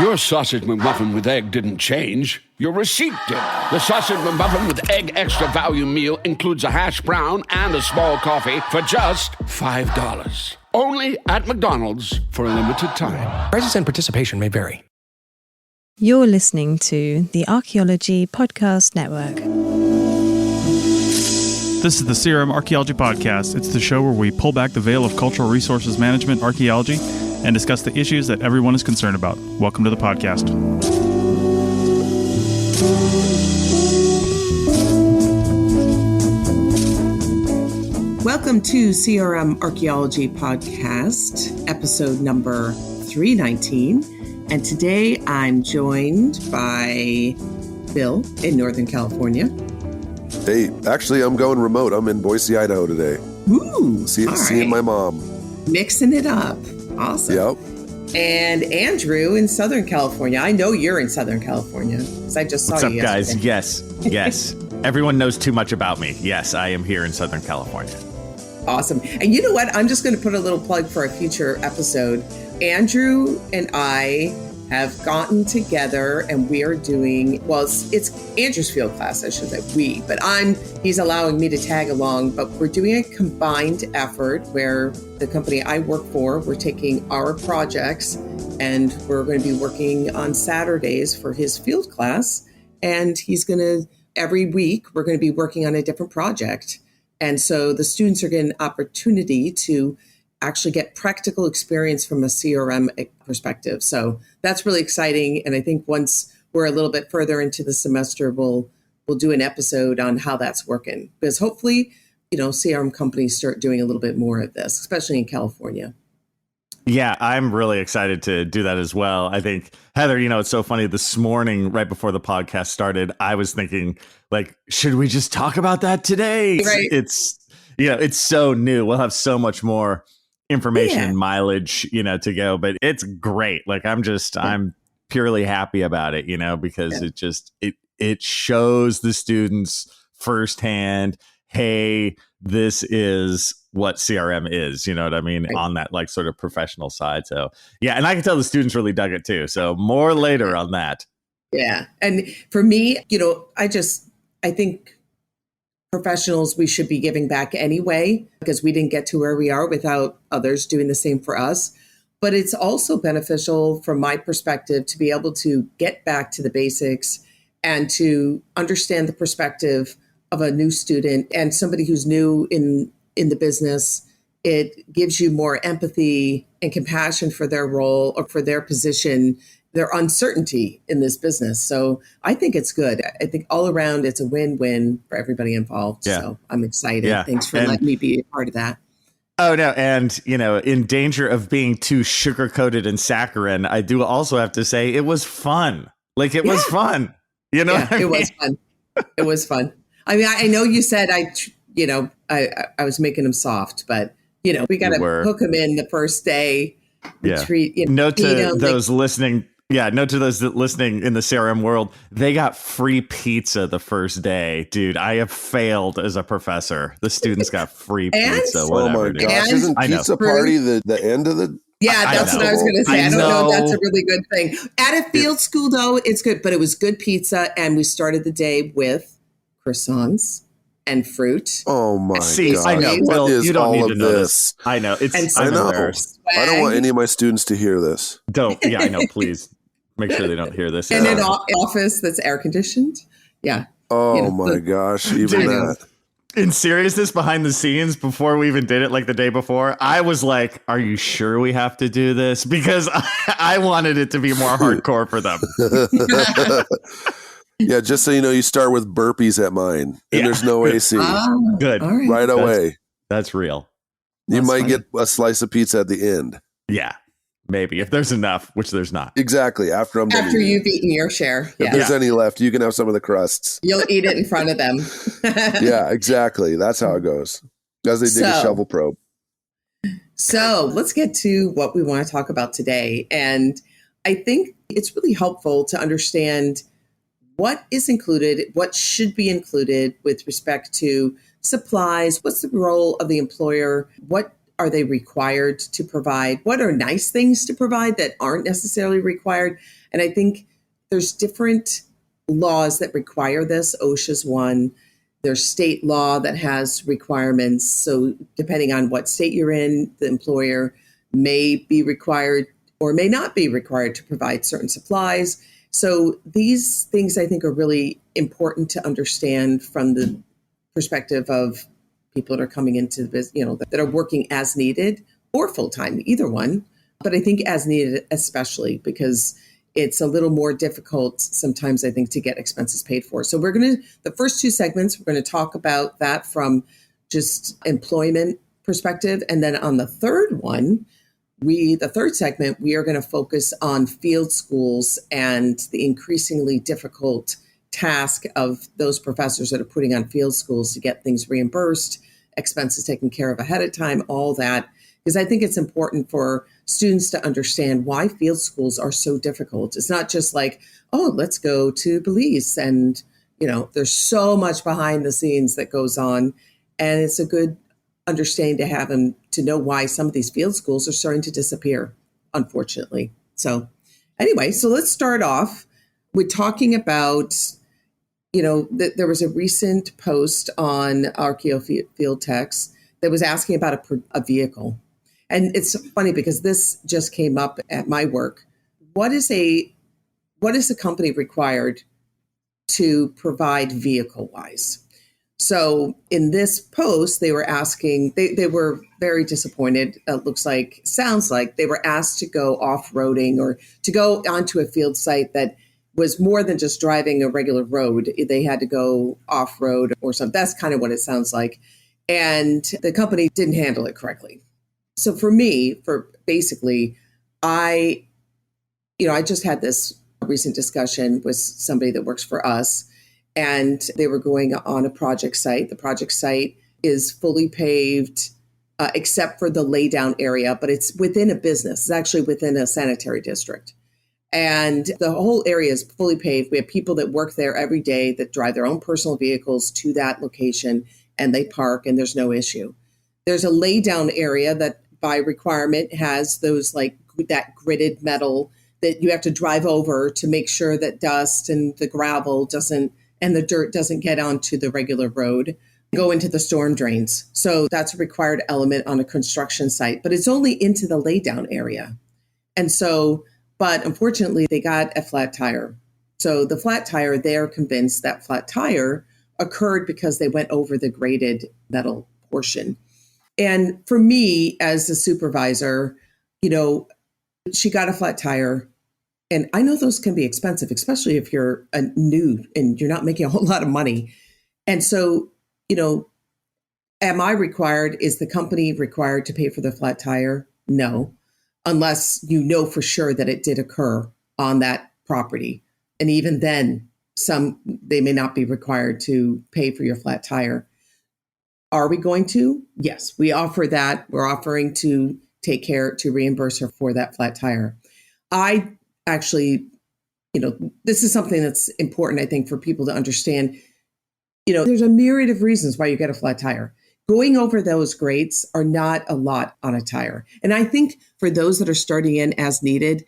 Your sausage McMuffin with egg didn't change. Your receipt did. The sausage McMuffin with egg extra value meal includes a hash brown and a small coffee for just $5. Only at McDonald's for a limited time. Prices and participation may vary. You're listening to the Archaeology Podcast Network. This is the CRM Archaeology Podcast. It's the show where we pull back the veil of cultural resources management archaeology and discuss the issues that everyone is concerned about. Welcome to the podcast. Welcome to CRM Archaeology Podcast, episode number 319. And today I'm joined by Bill in Northern California. Hey, actually, I'm going remote. I'm in Boise, Idaho today. Ooh, seeing my mom. Mixing it up. Awesome. Yep. And Andrew in Southern California. I know you're in Southern California because I just saw What's you up, guys? yesterday. Yes. Everyone knows too much about me. Yes, I am here in Southern California. Awesome. And you know what? I'm just going to put a little plug for a future episode. Andrew and I have gotten together and we are doing, well, it's Andrew's field class, I should say but he's allowing me to tag along, but we're doing a combined effort where the company I work for, we're taking our projects and we're going to be working on Saturdays for his field class. And every week, we're going to be working on a different project. And so the students are getting an opportunity to actually get practical experience from a CRM perspective. So that's really exciting. And I think once we're a little bit further into the semester, we'll do an episode on how that's working. Because hopefully, CRM companies start doing a little bit more of this, especially in California. Yeah, I'm really excited to do that as well. I think, Heather, it's so funny. This morning, right before the podcast started, I was thinking, should we just talk about that today? Right. It's so new. We'll have so much more information and mileage, to go, but it's great. I'm purely happy about it, because it shows the students firsthand, hey, this is what CRM is, you know what I mean? Right. On that sort of professional side. So yeah. And I can tell the students really dug it too. So more later on that. Yeah. And for me, I think professionals, we should be giving back anyway, because we didn't get to where we are without others doing the same for us. But it's also beneficial from my perspective to be able to get back to the basics and to understand the perspective of a new student and somebody who's new in the business. It gives you more empathy and compassion for their role or for their position, their uncertainty in this business. So I think it's good. I think all around it's a win-win for everybody involved. Yeah. So I'm excited. Yeah. Thanks for letting me be a part of that. Oh, no. And, in danger of being too sugar-coated and saccharine, I do also have to say it was fun. It was fun. It was fun. It was fun. I mean, I know you said I was making them soft, but, we got to hook them in the first day. Yeah. Note to those listening. Yeah, note to those listening in the CRM world, they got free pizza the first day. Dude, I have failed as a professor. The students got free pizza. Whatever, oh my gosh, isn't pizza party the end of the... Yeah, that's what I was going to say. I don't know if that's a really good thing. At a field school, though, it's good. But it was good pizza. And we started the day with croissants and fruit. Oh, my God. I know. Well, you don't need to know this. I know. I know. I don't want any of my students to hear this. Don't. Yeah, I know. Please make sure they don't hear this. And an office that's air conditioned. Yeah. Oh, my gosh. Even that. In seriousness, behind the scenes, before we even did it, the day before, I was like, are you sure we have to do this? Because I wanted it to be more hardcore for them. Yeah, just so you know, you start with burpees at mine, and there's no AC. Good. Right away. That's real. You might get a slice of pizza at the end. Yeah, maybe. If there's enough, which there's not. Exactly. After you've eaten your share. Yeah. If there's any left, you can have some of the crusts. You'll eat it in front of them. Yeah, exactly. That's how it goes. As they dig a shovel probe. So let's get to what we want to talk about today. And I think it's really helpful to understand what is included, what should be included with respect to supplies, what's the role of the employer, what are they required to provide? What are nice things to provide that aren't necessarily required? And I think there's different laws that require this. OSHA's one. There's state law that has requirements. So depending on what state you're in, the employer may be required or may not be required to provide certain supplies. So these things I think are really important to understand from the perspective of people that are coming into the business, that are working as needed or full-time, either one. But I think as needed, especially because it's a little more difficult sometimes, I think, to get expenses paid for. So the first two segments, we're going to talk about that from just employment perspective. And then on the third one, the third segment, we are going to focus on field schools and the increasingly difficult task of those professors that are putting on field schools to get things reimbursed, expenses taken care of ahead of time, all that. Because I think it's important for students to understand why field schools are so difficult. It's not just like, oh, let's go to Belize. And, there's so much behind the scenes that goes on. And it's a good understanding to have them to know why some of these field schools are starting to disappear, unfortunately. So anyway, so let's start off with talking about, there was a recent post on Archaeofield Techs that was asking about a vehicle. And it's funny because this just came up at my work. What is a company required to provide vehicle-wise? So in this post, they were asking, they were very disappointed. Sounds like they were asked to go off-roading or to go onto a field site that was more than just driving a regular road. They had to go off-road or something. That's kind of what it sounds like. And the company didn't handle it correctly. So for me, I just had this recent discussion with somebody that works for us, and they were going on a project site. The project site is fully paved, except for the laydown area, but it's within a business. It's actually within a sanitary district. And the whole area is fully paved. We have people that work there every day that drive their own personal vehicles to that location, and they park, and there's no issue. There's a laydown area that by requirement has those that gridded metal that you have to drive over to make sure that dust and the gravel and the dirt doesn't get onto the regular road, go into the storm drains. So that's a required element on a construction site, but it's only into the laydown area. And so, but unfortunately, they got a flat tire. So the flat tire, they're convinced that flat tire occurred because they went over the graded metal portion. And for me, as a supervisor, she got a flat tire. And I know those can be expensive, especially if you're new and you're not making a whole lot of money. And so, am I required? Is the company required to pay for the flat tire? No, unless you know for sure that it did occur on that property. And even then, they may not be required to pay for your flat tire. Are we going to? Yes, we offer that. We're offering to reimburse her for that flat tire. I actually, this is something that's important, I think, for people to understand. There's a myriad of reasons why you get a flat tire. Going over those grades are not a lot on a tire. And I think for those that are starting in as needed,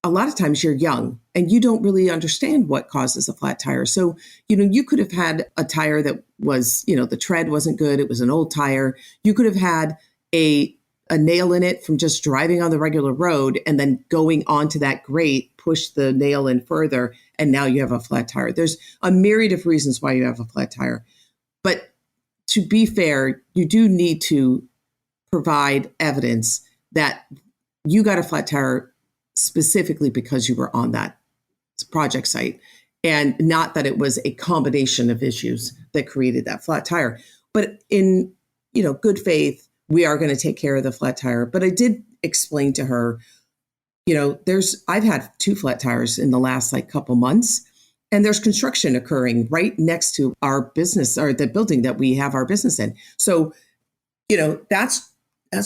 a lot of times you're young and you don't really understand what causes a flat tire. So, you could have had a tire that was, the tread wasn't good. It was an old tire. You could have had a nail in it from just driving on the regular road and then going onto that grate, push the nail in further, and now you have a flat tire. There's a myriad of reasons why you have a flat tire. But to be fair, you do need to provide evidence that you got a flat tire specifically because you were on that project site, and not that it was a combination of issues that created that flat tire. But in, good faith, we are going to take care of the flat tire. But I did explain to her, I've had 2 flat tires in the last couple months, and there's construction occurring right next to our business or the building that we have our business in. So, that's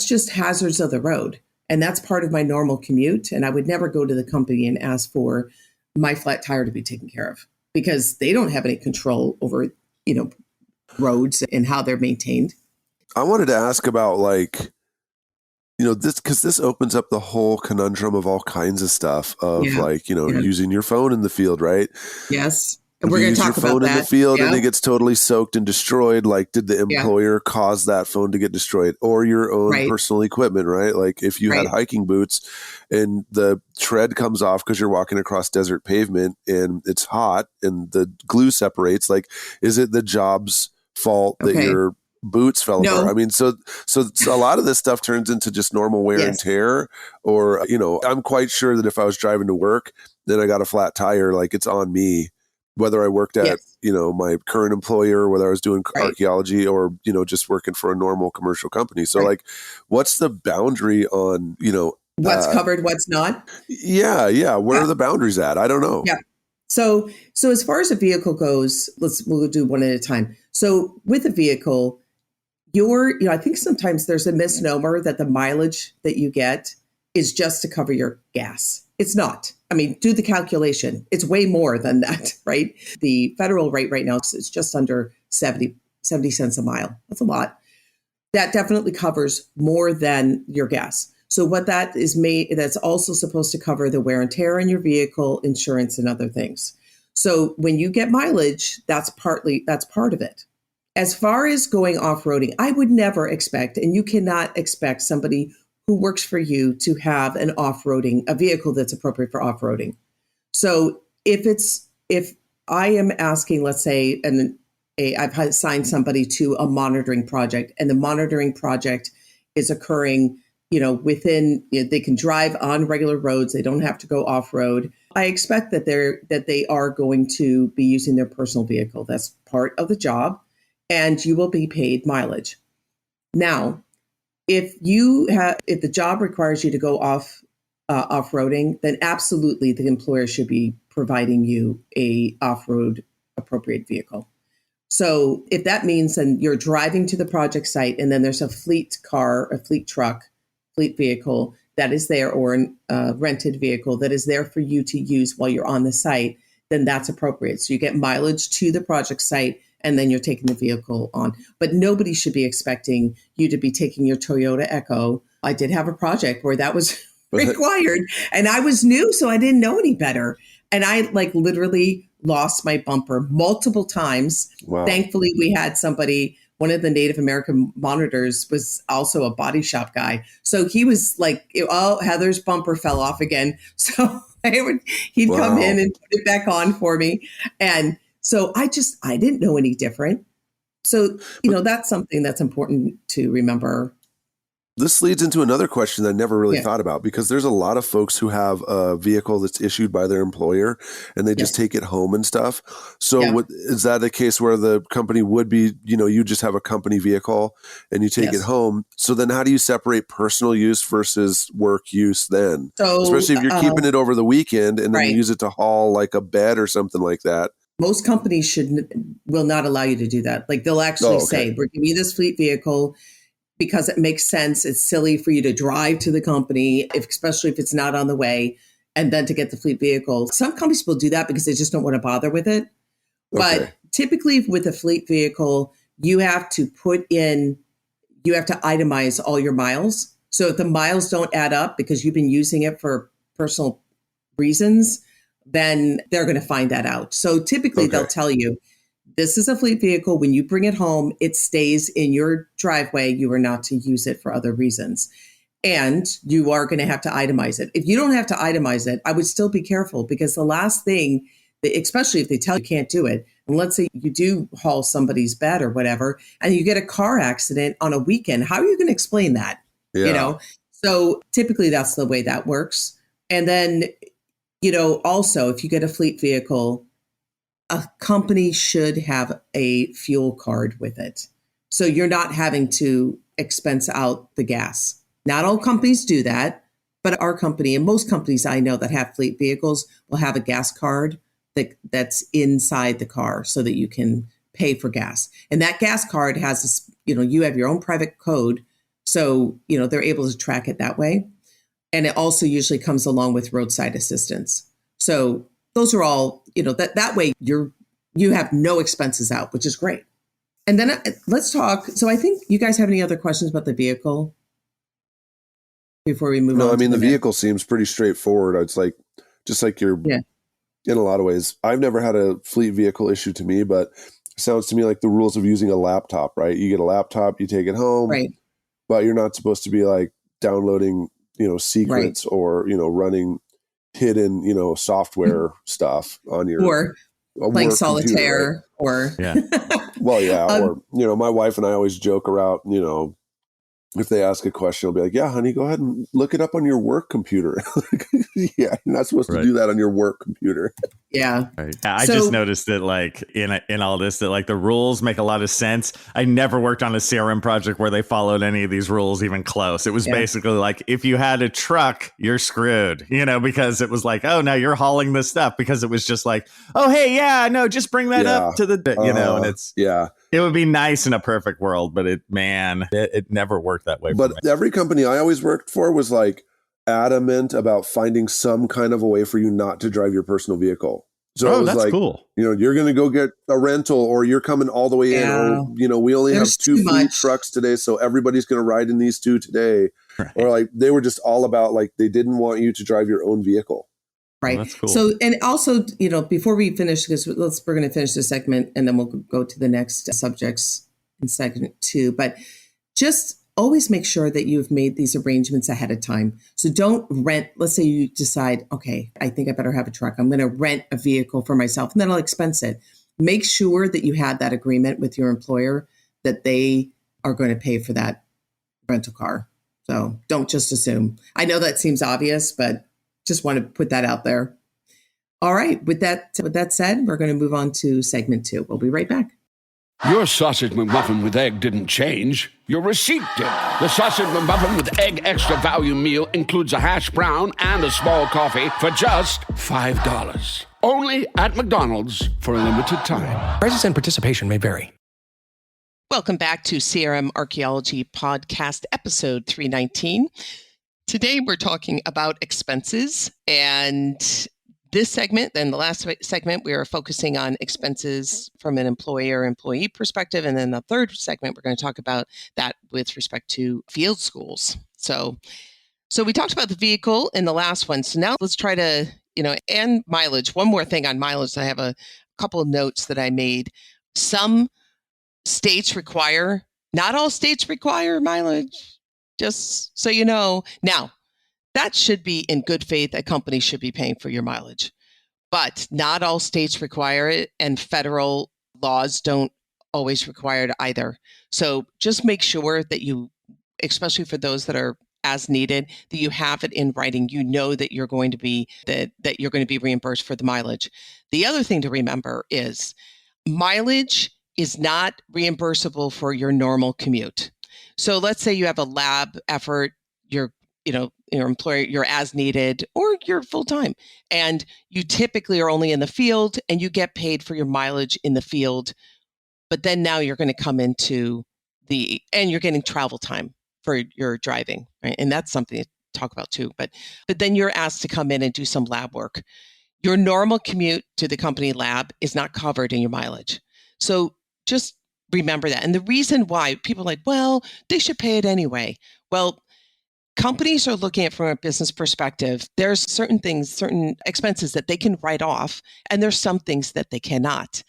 just hazards of the road. And that's part of my normal commute. And I would never go to the company and ask for my flat tire to be taken care of because they don't have any control over, roads and how they're maintained. I wanted to ask about this opens up the whole conundrum of all kinds of stuff of using your phone in the field, right? Yes. If We're you going to use talk your phone about in that. the field Yeah. and it gets totally soaked and destroyed, like did the employer cause that phone to get destroyed, or your own personal equipment, right? Like if you had hiking boots and the tread comes off because you're walking across desert pavement and it's hot and the glue separates, like is it the job's fault that your boots fell apart? I mean, so a lot of this stuff turns into just normal wear and tear, or, I'm quite sure that if I was driving to work, then I got a flat tire, like it's on me. Whether I worked at, my current employer, whether I was doing archaeology or, just working for a normal commercial company. So like, what's the boundary on, what's covered, what's not? Yeah. Where are the boundaries at? I don't know. Yeah. So as far as a vehicle goes, we'll do one at a time. So with a vehicle, I think sometimes there's a misnomer that the mileage that you get is just to cover your gas. It's not. I mean, do the calculation. It's way more than that, right? The federal rate right now is just under 70 cents a mile. That's a lot. That definitely covers more than your gas. So what that is that's also supposed to cover the wear and tear on your vehicle, insurance, and other things. So when you get mileage, that's part of it. As far as going off-roading, I would never expect, and you cannot expect somebody who works for you to have a vehicle that's appropriate for off-roading. So if I am asking, let's say, I've assigned somebody to a monitoring project, and the monitoring project is occurring, within, they can drive on regular roads. They don't have to go off-road. I expect that they are going to be using their personal vehicle. That's part of the job, and you will be paid mileage. Now, if the job requires you to go off-roading, then absolutely the employer should be providing you a off-road appropriate vehicle. So if that means then you're driving to the project site and then there's a fleet car, a fleet truck, fleet vehicle that is there, or a rented vehicle that is there for you to use while you're on the site, then that's appropriate. So you get mileage to the project site and then you're taking the vehicle on. But nobody should be expecting you to be taking your Toyota Echo. I did have a project where that was required, and I was new, so I didn't know any better. And I literally lost my bumper multiple times. Wow. Thankfully, we had somebody, one of the Native American monitors was also a body shop guy. So he was like, oh, Heather's bumper fell off again. So he'd come in and put it back on for me. And so I didn't know any different. So, that's something that's important to remember. This leads into another question that I never really thought about, because there's a lot of folks who have a vehicle that's issued by their employer and they just take it home and stuff. So is that a case where the company would be, you just have a company vehicle and you take it home? So then how do you separate personal use versus work use then? So, especially if you're keeping it over the weekend and then you use it to haul like a bed or something like that. Most companies will not allow you to do that. Like they'll actually say, we're giving you this fleet vehicle because it makes sense. It's silly for you to drive to the company, especially if it's not on the way, and then to get the fleet vehicle. Some companies will do that because they just don't want to bother with it. But typically with a fleet vehicle, you have to itemize all your miles. So if the miles don't add up because you've been using it for personal reasons, then they're going to find that out. So typically they'll tell you, this is a fleet vehicle. When you bring it home, it stays in your driveway. You are not to use it for other reasons. And you are going to have to itemize it. If you don't have to itemize it, I would still be careful, because the last thing, especially if they tell you can't do it, and let's say you do haul somebody's bed or whatever, and you get a car accident on a weekend, how are you going to explain that? Yeah. So typically that's the way that works. And then, also if you get a fleet vehicle, a company should have a fuel card with it. So you're not having to expense out the gas. Not all companies do that, but our company and most companies I know that have fleet vehicles will have a gas card that's inside the car so that you can pay for gas. And that gas card has, you have your own private code. So, they're able to track it that way. And it also usually comes along with roadside assistance. So those are all, that way you have no expenses out, which is great. And then let's talk. So I think you guys have any other questions about the vehicle? before we move on? No, I mean, the vehicle seems pretty straightforward. It's like, just like you're in a lot of ways. I've never had a fleet vehicle issue to me, but it sounds to me like the rules of using a laptop, right? You get a laptop, you take it home, right? But you're not supposed to be like downloading, secrets or, running hidden, software stuff on your or playing solitaire computer, right? Well, yeah. Or, my wife and I always joke around, if they ask a question, I'll be like, yeah, honey, go ahead and look it up on your work computer. Yeah, you're not supposed to do that on your work computer. Yeah. Right. I just noticed that like in all this, that like the rules make a lot of sense. I never worked on a CRM project where they followed any of these rules even close. It was basically like, if you had a truck, you're screwed, because it was like, oh, now you're hauling this stuff, because it was just like, oh, hey, no, just bring that up to the, and it's, it would be nice in a perfect world, but it never worked that way. But every company I always worked for was like adamant about finding some kind of a way for you not to drive your personal vehicle. So it was that's like, cool. You're going to go get a rental, or you're coming all the way in, or, we only have 2 fleet trucks today, so everybody's going to ride in these 2 today. Right. Or like, they were just all about like, they didn't want you to drive your own vehicle. Right. That's cool. So, and also, before we finish, because we're going to finish this segment and then we'll go to the next subjects in segment 2, but just always make sure that you've made these arrangements ahead of time. So don't rent. Let's say you decide, okay, I think I better have a truck. I'm going to rent a vehicle for myself, and then I'll expense it. Make sure that you had that agreement with your employer that they are going to pay for that rental car. So don't just assume. I know that seems obvious, but just want to put that out there. All right. With that said, we're going to move on to segment 2. We'll be right back. Your sausage McMuffin with egg didn't change. Your receipt did. The sausage McMuffin with egg extra value meal includes a hash brown and a small coffee for just $5. Only at McDonald's for a limited time. Prices and participation may vary. Welcome back to CRM Archaeology Podcast, episode 319. Today we're talking about expenses, and this segment, then the last segment, we are focusing on expenses from an employer-employee perspective. And then the third segment, we're going to talk about that with respect to field schools. So we talked about the vehicle in the last one. So now let's try to, and mileage. One more thing on mileage. I have a couple of notes that I made. Some states require, not all states require mileage, just so you know. Now, that should be in good faith. A company should be paying for your mileage, but not all states require it, and federal laws don't always require it either. So just make sure that you, especially for those that are as needed, that you have it in writing. You know that you're going to be that you're going to be reimbursed for the mileage. The other thing to remember is mileage is not reimbursable for your normal commute. So let's say you have a lab effort, your employer, you're as needed, or you're full time, and you typically are only in the field and you get paid for your mileage in the field. But then now you're going to come into and you're getting travel time for your driving, right? And that's something to talk about too. But then you're asked to come in and do some lab work. Your normal commute to the company lab is not covered in your mileage. So just remember that. And the reason why people are like, well, they should pay it anyway. Well, companies are looking at it from a business perspective. There's certain things, certain expenses that they can write off, and there's some things that they cannot.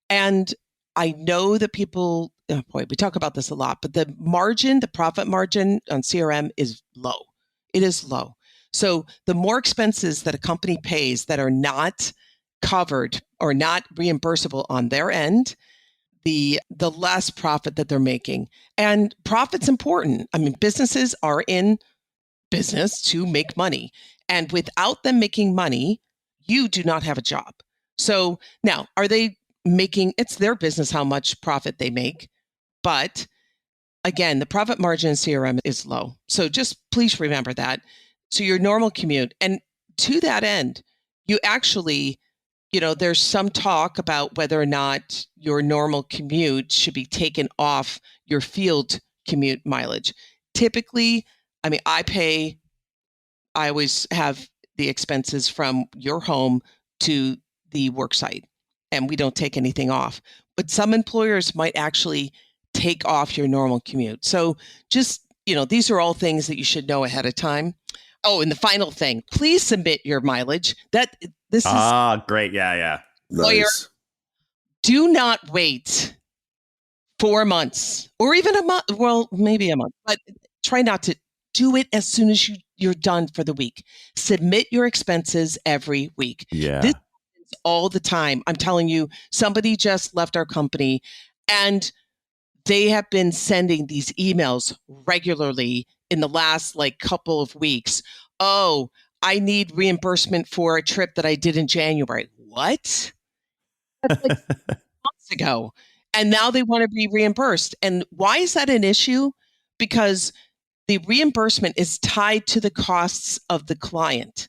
And I know that people, we talk about this a lot, but the profit margin on CRM is low. It is low. So the more expenses that a company pays that are not covered or not reimbursable on their end, the less profit that they're making. And profit's important. I mean, businesses are in business to make money. And without them making money, you do not have a job. So now, are they making, it's their business how much profit they make. But again, the profit margin in CRM is low. So just please remember that. So your normal commute, and to that end, you actually, there's some talk about whether or not your normal commute should be taken off your field commute mileage. Typically, I always have the expenses from your home to the work site, and we don't take anything off. But some employers might actually take off your normal commute. So just these are all things that you should know ahead of time. Oh, and the final thing, please submit your mileage. This is great. Yeah. Lawyer, Nice. do not wait 4 months or even a month. Well, maybe a month, but try not to do it as soon as you're done for the week. Submit your expenses every week. Yeah. This happens all the time. I'm telling you, somebody just left our company and they have been sending these emails regularly in the last couple of weeks. Oh, I need reimbursement for a trip that I did in January. What? That's months ago. And now they want to be reimbursed. And why is that an issue? Because the reimbursement is tied to the costs of the client.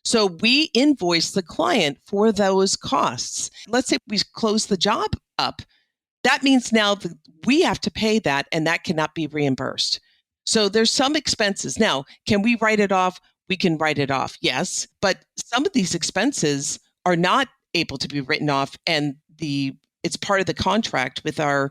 So we invoice the client for those costs. Let's say we close the job up. That means now we have to pay that, and that cannot be reimbursed. So there's some expenses. Now, can we write it off? We can write it off, yes. But some of these expenses are not able to be written off, and it's part of the contract with our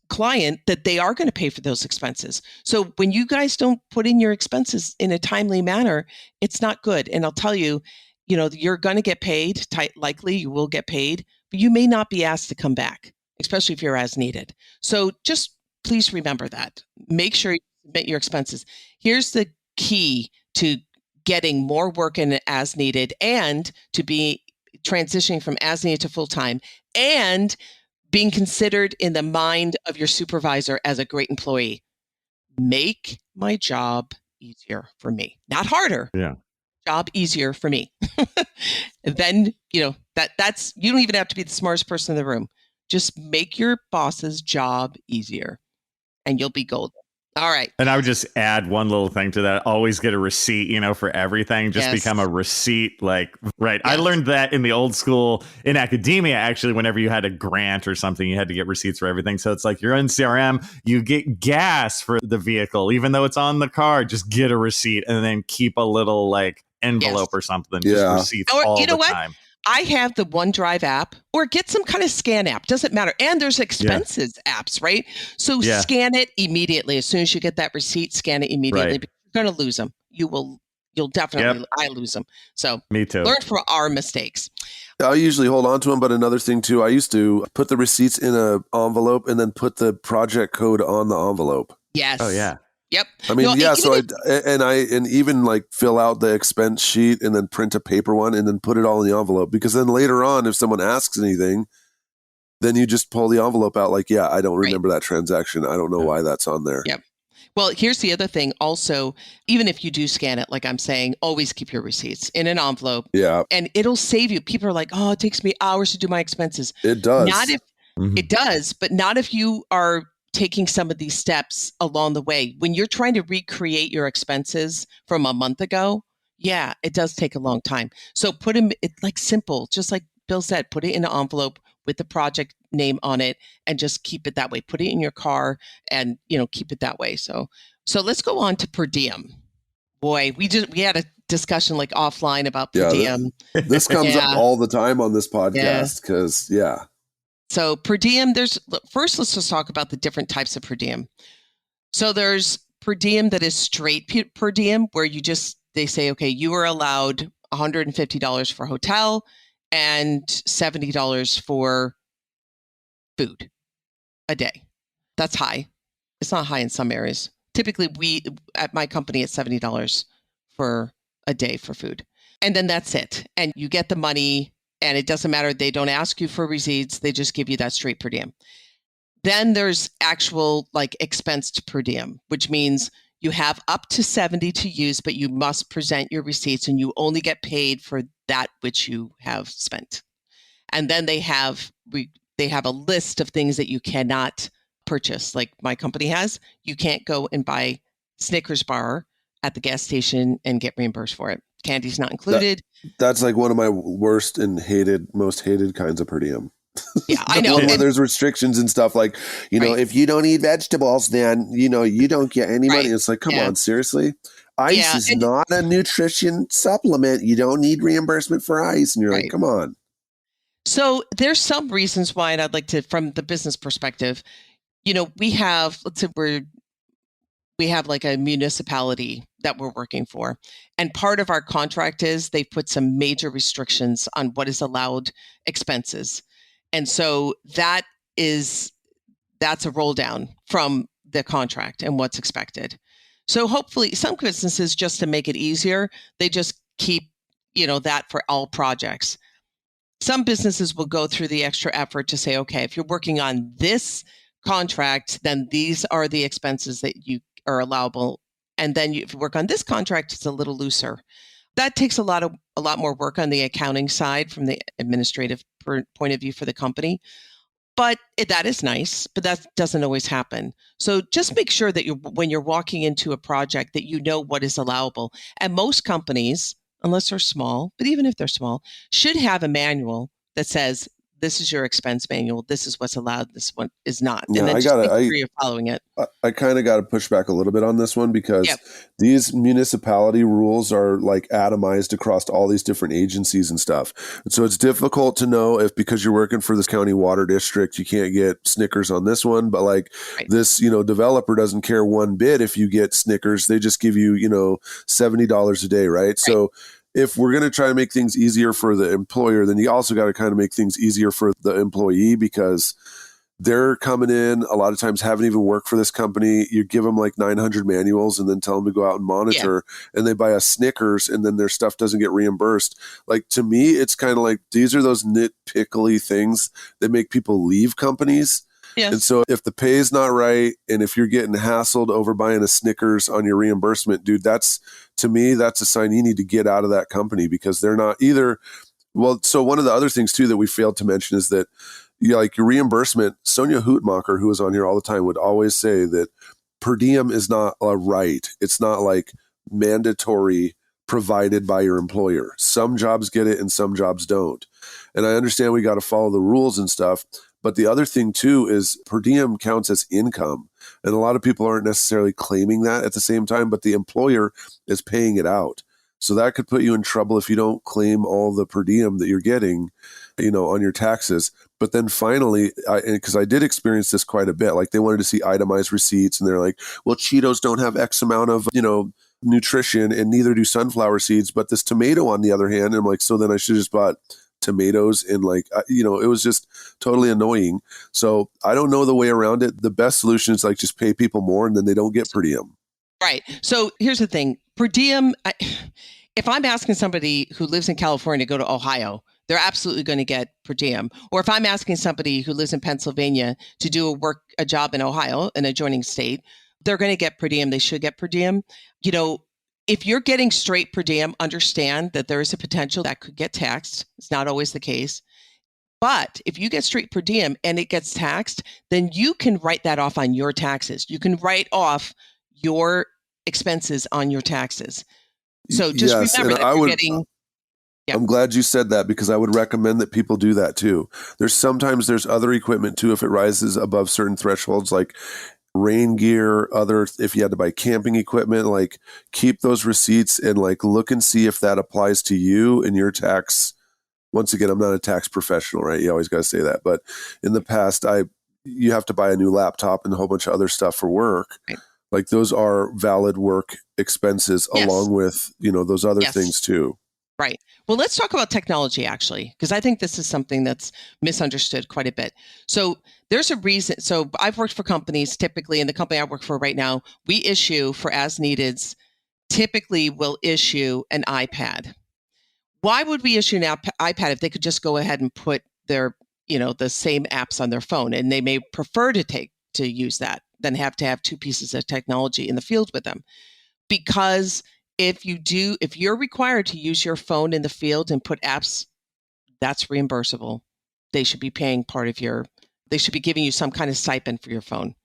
client that they are going to pay for those expenses. So when you guys don't put in your expenses in a timely manner, it's not good. And I'll tell you, you're going to get paid. Likely you will get paid, but you may not be asked to come back, especially if you're as needed. So just please remember that. Make sure you submit your expenses. Here's the key to getting more work in as needed and to be transitioning from as needed to full-time and being considered in the mind of your supervisor as a great employee. Make my job easier for me, not harder. Yeah. Job easier for me. And then, that's, you don't even have to be the smartest person in the room. Just make your boss's job easier and you'll be golden. All right. And I would just add one little thing to that. Always get a receipt, for everything. Just become a receipt. Right. Yes. I learned that in the old school in academia, actually, whenever you had a grant or something, you had to get receipts for everything. So it's like you're in CRM, you get gas for the vehicle, even though it's on the card, just get a receipt and then keep a little envelope or something. Yeah. Just receipts all the time. I have the OneDrive app or get some kind of scan app. Doesn't matter. And there's expenses apps, right? So scan it immediately. As soon as you get that receipt, scan it immediately. Right. Because you're going to lose them. You'll definitely, I lose them. So me too. Learn from our mistakes. I usually hold on to them. But another thing too, I used to put the receipts in an envelope and then put the project code on the envelope. Yes. Oh yeah. Yep. I mean, so I even fill out the expense sheet and then print a paper one and then put it all in the envelope, because then later on, if someone asks anything, then you just pull the envelope out I don't remember that transaction. I don't know why that's on there. Yep. Well, here's the other thing. Also, even if you do scan it, like I'm saying, always keep your receipts in an envelope. Yeah. And it'll save you. People are like, oh, it takes me hours to do my expenses. It does. It does, but not if you are taking some of these steps along the way. When you're trying to recreate your expenses from a month ago, it does take a long time. So put them simple, just like Bill said, put it in an envelope with the project name on it and just keep it that way. Put it in your car and, keep it that way. So let's go on to per diem. Boy, we had a discussion offline about per diem. This comes up all the time on this podcast because, So per diem, let's just talk about the different types of per diem. So there's per diem that is straight per diem, where they say, okay, you are allowed $150 for hotel and $70 for food a day. That's high. It's not high in some areas. Typically, at my company, it's $70 for a day for food. And then that's it. And you get the money. And it doesn't matter. They don't ask you for receipts. They just give you that straight per diem. Then there's actual expensed per diem, which means you have up to 70 to use, but you must present your receipts and you only get paid for that which you have spent. And then they have a list of things that you cannot purchase. Like my company has, you can't go and buy Snickers bar at the gas station and get reimbursed for it. Candy's not included. That's one of my worst and most hated kinds of per diem. Yeah, I know. Where there's restrictions and stuff if you don't eat vegetables, then, you don't get any money. It's come on, seriously? Ice is not a nutrition supplement. You don't need reimbursement for ice. And you're come on. So there's some reasons why, and I'd like to, from the business perspective, we have, let's say we have like a municipality that we're working for. And part of our contract is they've put some major restrictions on what is allowed expenses. And so that's a roll down from the contract and what's expected. So hopefully some businesses, just to make it easier, they just keep, that for all projects. Some businesses will go through the extra effort to say, okay, if you're working on this contract, then these are the expenses that you are allowable. And then if you work on this contract, it's a little looser. That takes a lot more work on the accounting side from the administrative point of view for the company. But that is nice, but that doesn't always happen. So just make sure that when you're walking into a project that you know what is allowable. And most companies, unless they're small, but even if they're small, should have a manual that says, this is your expense manual. This is what's allowed. This one is not. Yeah, and then just make sure you're following it. I kind of got to push back a little bit on this one because these municipality rules are like atomized across all these different agencies and stuff. And so it's difficult to know if because you're working for this county water district, you can't get Snickers on this one. But like this, developer doesn't care one bit if you get Snickers. They just give you, $70 a day, right? So if we're going to try to make things easier for the employer, then you also got to kind of make things easier for the employee because they're coming in a lot of times haven't even worked for this company. You give them like 900 manuals and then tell them to go out and monitor and they buy a Snickers and then their stuff doesn't get reimbursed. Like to me, it's kind of like these are those nitpickly things that make people leave companies. Yes. And so if the pay is not right and if you're getting hassled over buying a Snickers on your reimbursement, dude, to me, that's a sign you need to get out of that company because they're not either. Well, so one of the other things too that we failed to mention is that like your reimbursement, Sonia Hootmacher, who was on here all the time, would always say that per diem is not a right. It's not like mandatory provided by your employer. Some jobs get it and some jobs don't. And I understand we got to follow the rules and stuff. But the other thing too is per diem counts as income. And a lot of people aren't necessarily claiming that at the same time, but the employer is paying it out. So that could put you in trouble if you don't claim all the per diem that you're getting, on your taxes. But then finally, because I did experience this quite a bit, like they wanted to see itemized receipts and they're like, well, Cheetos don't have X amount of, nutrition and neither do sunflower seeds. But this tomato, on the other hand, I'm like, so then I should have just bought tomatoes and it was just totally annoying. So I don't know the way around it. The best solution is like just pay people more and then they don't get per diem. Right. So here's the thing. Per diem, if I'm asking somebody who lives in California to go to Ohio, they're absolutely going to get per diem. Or if I'm asking somebody who lives in Pennsylvania to do a job in Ohio, an adjoining state, they're going to get per diem. They should get per diem. If you're getting straight per diem, understand that there is a potential that could get taxed. It's not always the case. But if you get straight per diem and it gets taxed, then you can write that off on your taxes. You can write off your expenses on your taxes. So just remember that you're getting... I'm glad you said that because I would recommend that people do that too. There's other equipment too if it rises above certain thresholds like rain gear, if you had to buy camping equipment, like keep those receipts and like look and see if that applies to you and your tax. Once again, I'm not a tax professional, right? You always got to say that. But in the past, you have to buy a new laptop and a whole bunch of other stuff for work. Right. Like those are valid work expenses along with, those other things too. Right. Well, let's talk about technology, actually, because I think this is something that's misunderstood quite a bit. So there's a reason. So I've worked for companies, typically in the company I work for right now, we issue for as neededs, typically will issue an iPad. Why would we issue an iPad if they could just go ahead and put their, the same apps on their phone? And they may prefer to use that than have to have two pieces of technology in the field with them. Because if you're required to use your phone in the field and put apps, that's reimbursable. They should be paying they should be giving you some kind of stipend for your phone.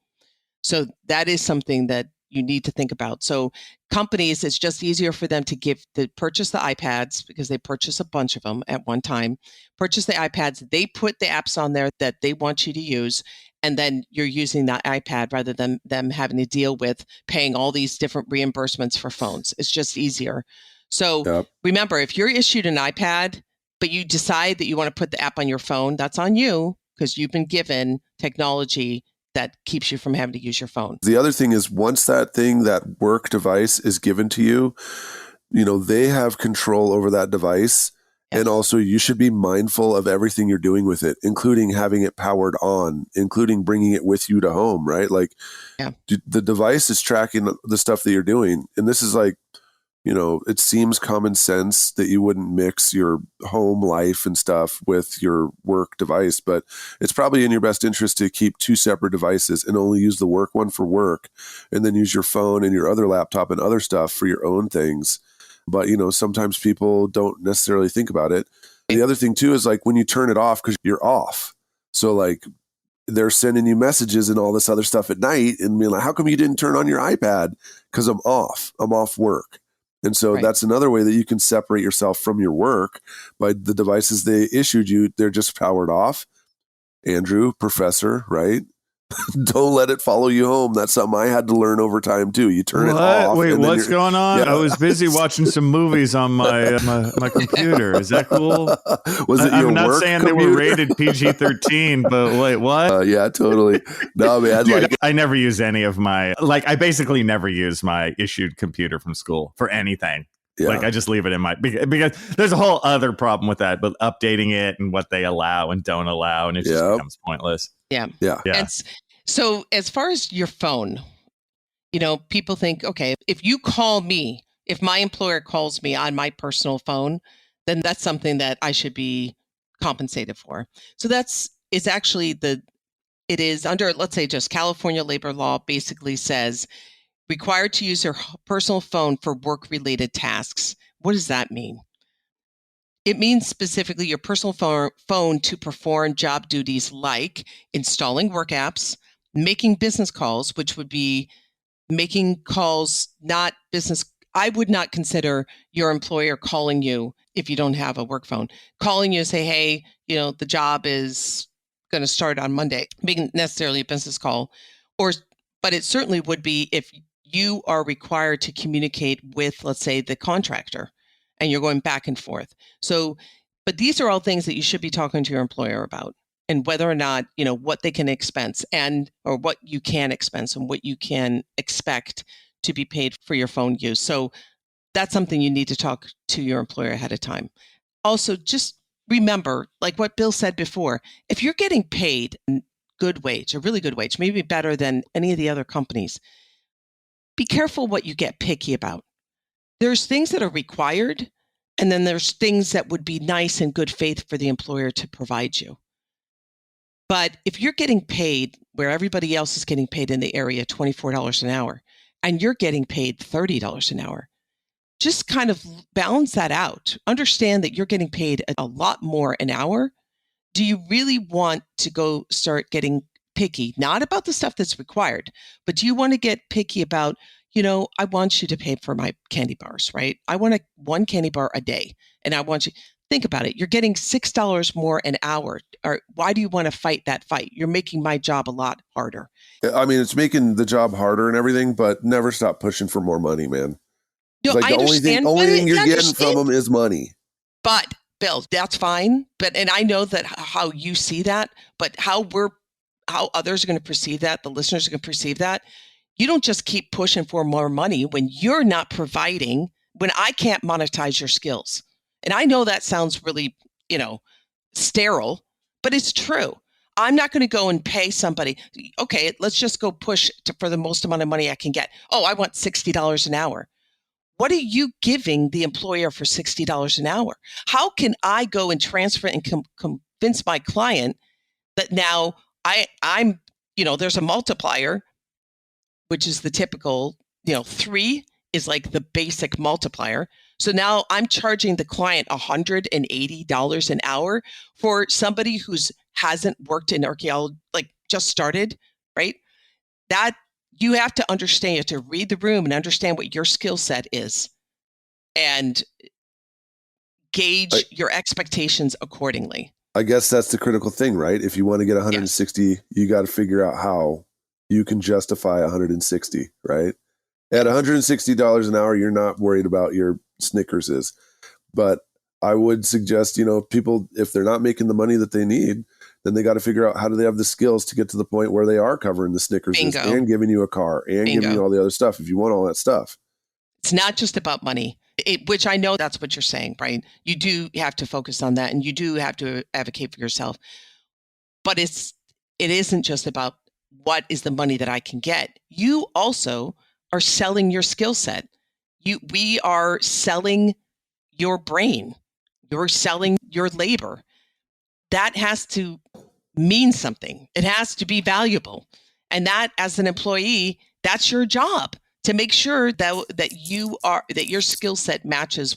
So that is something that you need to think about. So companies, it's just easier for them to purchase the iPads because they purchase a bunch of them at one time, purchase the iPads, they put the apps on there that they want you to use. And then you're using that iPad rather than them having to deal with paying all these different reimbursements for phones. It's just easier. So remember, if you're issued an iPad, but you decide that you want to put the app on your phone, that's on you because you've been given technology that keeps you from having to use your phone. The other thing is once that work device is given to you, they have control over that device. Yes. And also you should be mindful of everything you're doing with it, including having it powered on, including bringing it with you to home, right? Like the device is tracking the stuff that you're doing. And this is like, it seems common sense that you wouldn't mix your home life and stuff with your work device, but it's probably in your best interest to keep two separate devices and only use the work one for work and then use your phone and your other laptop and other stuff for your own things. But, sometimes people don't necessarily think about it. And the other thing too is like when you turn it off because you're off. So like they're sending you messages and all this other stuff at night and being like, how come you didn't turn on your iPad? Because I'm off work. And so that's another way that you can separate yourself from your work by the devices they issued you. They're just powered off. Andrew, professor, right? Don't let it follow you home. That's something I had to learn over time too. You turn it off. Wait, what's going on? Yeah. I was busy watching some movies on my computer. Is that cool? Was it your I'm not work saying computer? They were rated PG-13, but wait, what? Yeah, totally. No, man. Dude, I never use any of I basically never use my issued computer from school for anything. Yeah. Like I just leave it in because there's a whole other problem with that, but updating it and what they allow and don't allow, and it just becomes pointless. Yeah. And so as far as your phone, people think, okay, if you call me, if my employer calls me on my personal phone, then that's something that I should be compensated for. So it is under, let's say, just California labor law basically says required to use your personal phone for work-related tasks. What does that mean? It means specifically your personal phone to perform job duties like installing work apps, making business calls, which would be making calls, not business. I would not consider your employer calling you if you don't have a work phone, calling you and say, hey, the job is going to start on Monday, being necessarily a business call, but it certainly would be if you are required to communicate with, let's say, the contractor, and you're going back and forth. So, but these are all things that you should be talking to your employer about, and whether or not, what they can expense or what you can expense and what you can expect to be paid for your phone use. So that's something you need to talk to your employer ahead of time. Also, just remember, like what Bill said before, if you're getting paid a really good wage, maybe better than any of the other companies, be careful what you get picky about. There's things that are required, and then there's things that would be nice and good faith for the employer to provide you. But if you're getting paid where everybody else is getting paid in the area $24 an hour, and you're getting paid $30 an hour, just kind of balance that out. Understand that you're getting paid a lot more an hour. Do you really want to go start getting picky, not about the stuff that's required, but do you want to get picky about, I want you to pay for my candy bars, right? I want one candy bar a day. And I want you, think about it. You're getting $6 more an hour. Or why do you want to fight that fight? You're making my job a lot harder. I mean, it's making the job harder and everything, but never stop pushing for more money, man. No, like I understand. The only thing you're getting from them is money. But Bill, that's fine. And I know that how you see that, but how others are going to perceive that, the listeners are going to perceive that. You don't just keep pushing for more money when you're not providing, when I can't monetize your skills. And I know that sounds really, sterile, but it's true. I'm not going to go and pay somebody. Okay, let's just go push for the most amount of money I can get. Oh, I want $60 an hour. What are you giving the employer for $60 an hour? How can I go and transfer and convince my client that now I'm, there's a multiplier, which is the typical, 3 is like the basic multiplier. So now I'm charging the client $180 an hour for somebody who's hasn't worked in archaeology, like just started, right? That you have to understand, you have to read the room and understand what your skill set is and gauge your expectations accordingly. I guess that's the critical thing, right? If you want to get 160, you got to figure out how you can justify 160, right? At $160 an hour, you're not worried about your Snickerses. But I would suggest, people, if they're not making the money that they need, then they got to figure out how do they have the skills to get to the point where they are covering the Snickers and giving you a car and giving you all the other stuff if you want all that stuff. It's not just about money, which I know that's what you're saying, right? You do have to focus on that, and you do have to advocate for yourself. But it isn't just about what is the money that I can get. You also are selling your skill set. We are selling your brain. You're selling your labor. That has to mean something. It has to be valuable. And that, as an employee, that's your job, to make sure that your skill set matches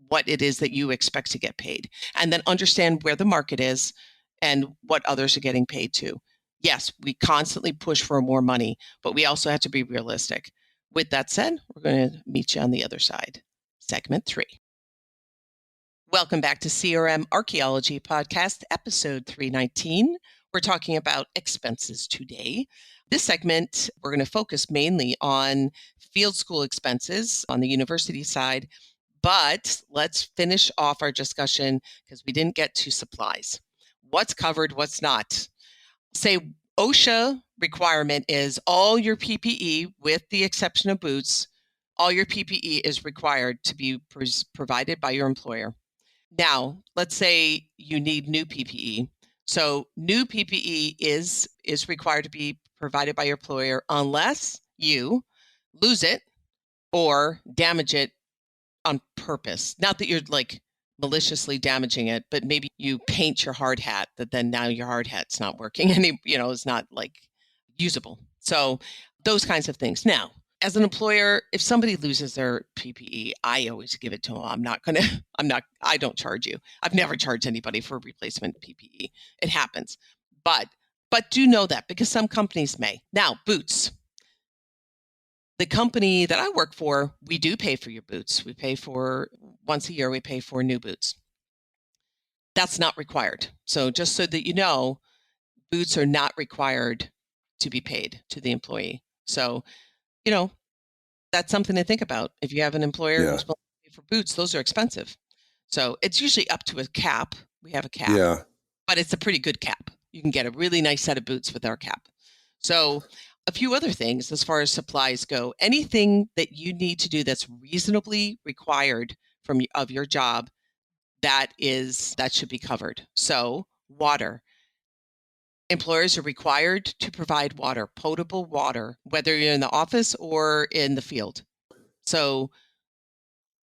what it is that you expect to get paid, and then understand where the market is and what others are getting paid too. Yes, we constantly push for more money, but we also have to be realistic. With that said, we're going to meet you on the other side. Segment 3. Welcome back to CRM Archaeology Podcast, episode 319. We're talking about expenses today. This segment, we're going to focus mainly on field school expenses on the university side, but let's finish off our discussion because we didn't get to supplies. What's covered, what's not? Say OSHA requirement is all your PPE, with the exception of boots, all your PPE is required to be provided by your employer. Now, let's say you need new PPE. So new PPE is required to be provided by your employer unless you lose it or damage it on purpose. Not that you're like maliciously damaging it, but maybe you paint your hard hat that then now your hard hat's not working and it's not like usable. So those kinds of things. Now, as an employer, if somebody loses their PPE, I always give it to them. I don't charge you. I've never charged anybody for replacement PPE. It happens. But do know that, because some companies may. Now, boots. The company that I work for, we do pay for your boots. We pay for, once a year, we pay for new boots. That's not required. So just so that you know, boots are not required to be paid to the employee. So, that's something to think about. If you have an employer who's willing to pay for boots, those are expensive. So it's usually up to a cap. We have a cap, but it's a pretty good cap. You can get a really nice set of boots with our cap. So a few other things as far as supplies go, anything that you need to do that's reasonably required of your job, that should be covered. So water. Employers are required to provide water, potable water, whether you're in the office or in the field. So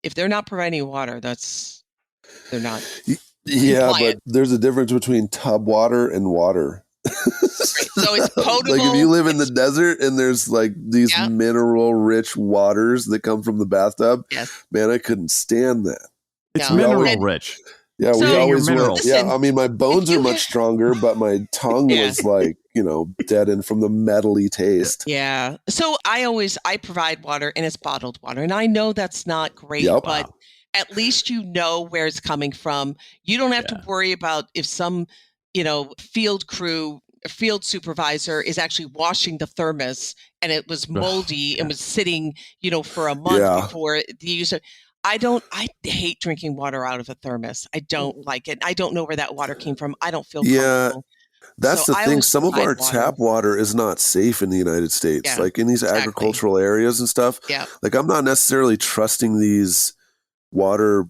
if they're not providing water, they're not. Yeah, compliant. but there's a difference between tub water and water. Right. So it's potable. Like if you live in the desert and there's like these mineral rich waters that come from the bathtub, man, I couldn't stand that. It's mineral rich. Yeah, so we always were. Listen, yeah, I mean, my bones are much stronger, but my tongue was like, deadened from the metally taste. Yeah. So I provide water, and it's bottled water. And I know that's not great, but at least you know where it's coming from. You don't have to worry about if some, field supervisor is actually washing the thermos and it was moldy and was sitting, for a month before the user. I hate drinking water out of a thermos. I don't like it. I don't know where that water came from. I don't feel comfortable. That's the thing. Some of our tap water is not safe in the United States, like in these agricultural areas and stuff. Yeah. Like I'm not necessarily trusting these water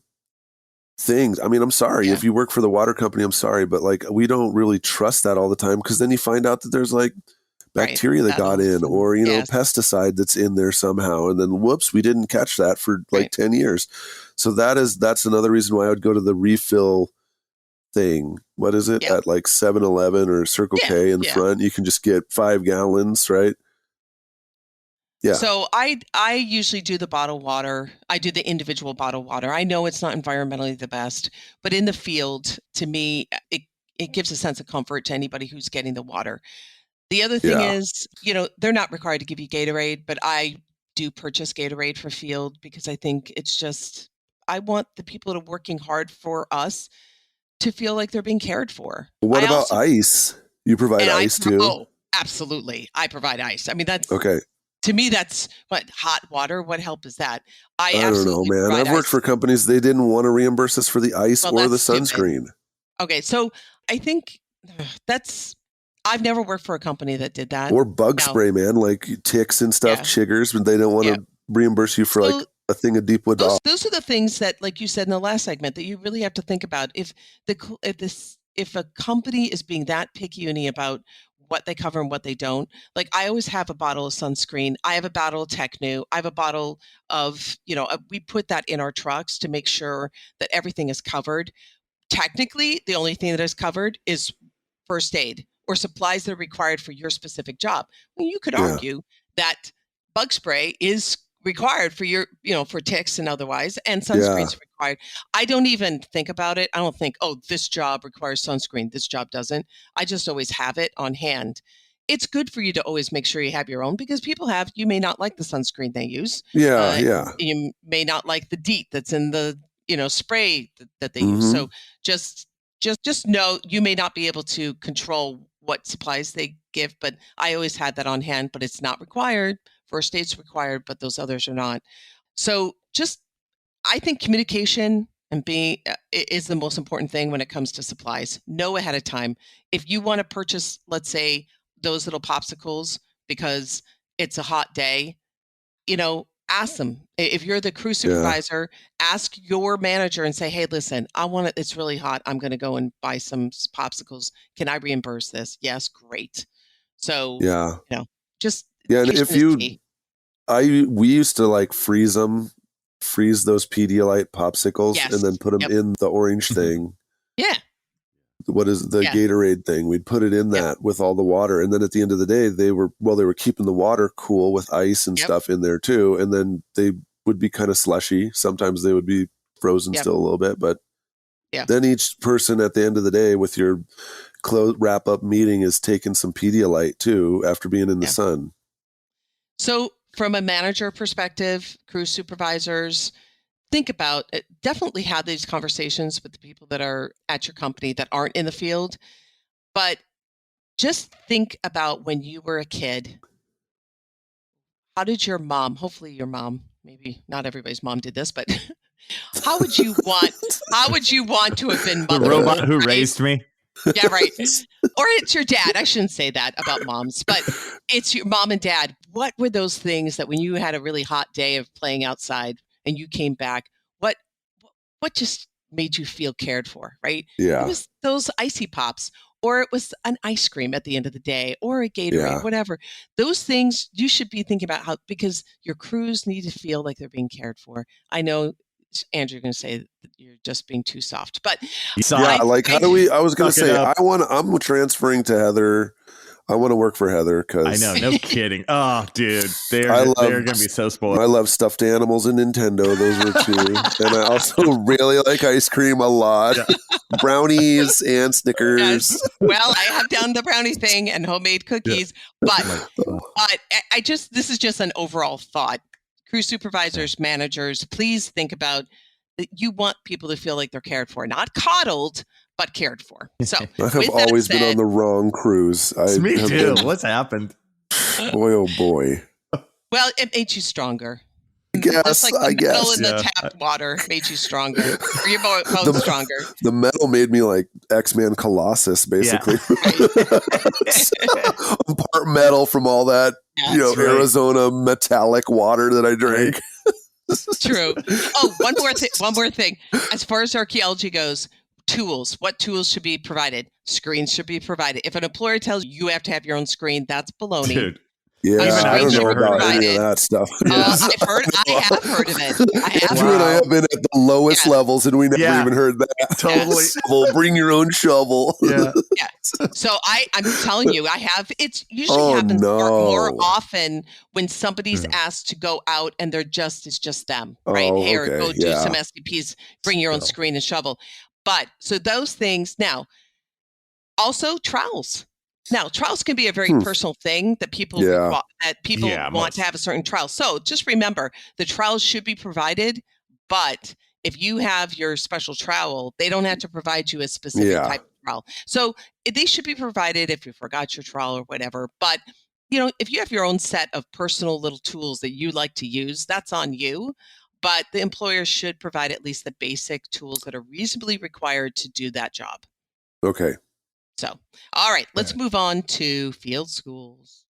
things. I mean, I'm sorry if you work for the water company, I'm sorry, but like we don't really trust that all the time, because then you find out that there's like bacteria that got in, or pesticide that's in there somehow, and then whoops, we didn't catch that for like 10 years. So that's another reason why I would go to the refill thing. What is it at like 7-Eleven or Circle K in front? You can just get 5 gallons, right? Yeah. So I usually do the bottled water. I do the individual bottled water. I know it's not environmentally the best, but in the field, to me, it gives a sense of comfort to anybody who's getting the water. The other thing is, they're not required to give you Gatorade, but I do purchase Gatorade for field, because I think it's just, I want the people that are working hard for us to feel like they're being cared for. What about ice? You provide ice too? Oh, absolutely. I provide ice. I mean, that's okay. To me, that's hot water. What help is that? I don't know, man. I've worked for companies, they didn't want to reimburse us for the ice or the sunscreen. Okay. So I think I've never worked for a company that did that. Or bug spray, man, like ticks and stuff, chiggers, but they don't want to reimburse you for like a thing of deep wood. Those are the things that, like you said in the last segment, that you really have to think about. If a company is being that picky about what they cover and what they don't, like I always have a bottle of sunscreen. I have a bottle of Technu. I have a bottle of, we put that in our trucks to make sure that everything is covered. Technically, the only thing that is covered is first aid or supplies that are required for your specific job. I mean, you could argue that bug spray is required for your, for ticks and otherwise, and sunscreen's required. I don't even think about it. I don't think, this job requires sunscreen, this job doesn't. I just always have it on hand. It's good for you to always make sure you have your own, because you may not like the sunscreen they use. You may not like the DEET that's in the, spray that they use. So just know you may not be able to control what supplies they give, but I always had that on hand. But it's not required. First aid's required, but those others are not. So I think communication and being is the most important thing when it comes to supplies. Know ahead of time. If you want to purchase, let's say, those little popsicles because it's a hot day, ask them. If you're the crew supervisor, ask your manager and say, hey, listen, I want it. It's really hot. I'm going to go and buy some popsicles. Can I reimburse this? Yes. Great. So, just. Yeah. And if we used to like freeze those Pedialyte popsicles and then put them in the orange thing. Yeah. What is the Gatorade thing? We'd put it in that with all the water. And then at the end of the day, they were keeping the water cool with ice and stuff in there too. And then they would be kind of slushy. Sometimes they would be frozen still a little bit, but then each person at the end of the day with your wrap up meeting is taking some Pedialyte too after being in the sun. So from a manager perspective, crew supervisors, think about it. Definitely have these conversations with the people that are at your company that aren't in the field. But just think about when you were a kid. How did your mom, hopefully your mom, maybe not everybody's mom did this, but how would you want to have been mothered? The robot who raised me. Yeah, right. Or it's your dad. I shouldn't say that about moms, but it's your mom and dad. What were those things that when you had a really hot day of playing outside and you came back, what just made you feel cared for, right? Yeah. It was those icy pops, or it was an ice cream at the end of the day, or a Gatorade, whatever. Those things you should be thinking about because your crews need to feel like they're being cared for. I know, Andrew, you're going to say that you're just being too soft, but I was going to say, I'm transferring to Heather. I want to work for Heather because I know, no kidding. Oh, dude, they're going to be so spoiled. I love stuffed animals and Nintendo. Those were two, and I also really like ice cream a lot. Brownies and Snickers. Yes. Well, I have done the brownie thing and homemade cookies, but this is just an overall thought. Crew supervisors, managers, please think about that. You want people to feel like they're cared for, not coddled, but cared for. So I have always been on the wrong cruise. Me too. What's happened? Boy, oh boy. Well, it made you stronger. I guess. Just like the metal in the tap water made you stronger. Or you're both stronger. The metal made me like X-Man Colossus, basically. I'm part metal from all that, Arizona metallic water that I drank. True. Oh, one more thing. As far as archaeology goes, tools. What tools should be provided? Screens should be provided. If an employer tells you have to have your own screen, that's baloney. Dude. Yeah, I don't know about any of that stuff. I have heard of it. Andrew and I have been at the lowest levels, and we never even heard that. Totally. Well, bring your own shovel. Yeah. So I'm telling you, it usually happens more often when somebody's asked to go out and it's just them, right? Go do some SCPs, bring your own screen and shovel. But so those things now, also trowels. Now, trowels can be a very personal thing that people want to have a certain trowel. So just remember, the trowels should be provided, but if you have your special trowel, they don't have to provide you a specific type of trowel. So they should be provided if you forgot your trowel or whatever. But, if you have your own set of personal little tools that you like to use, that's on you. But the employer should provide at least the basic tools that are reasonably required to do that job. Okay. So, all right, let's move on to field schools.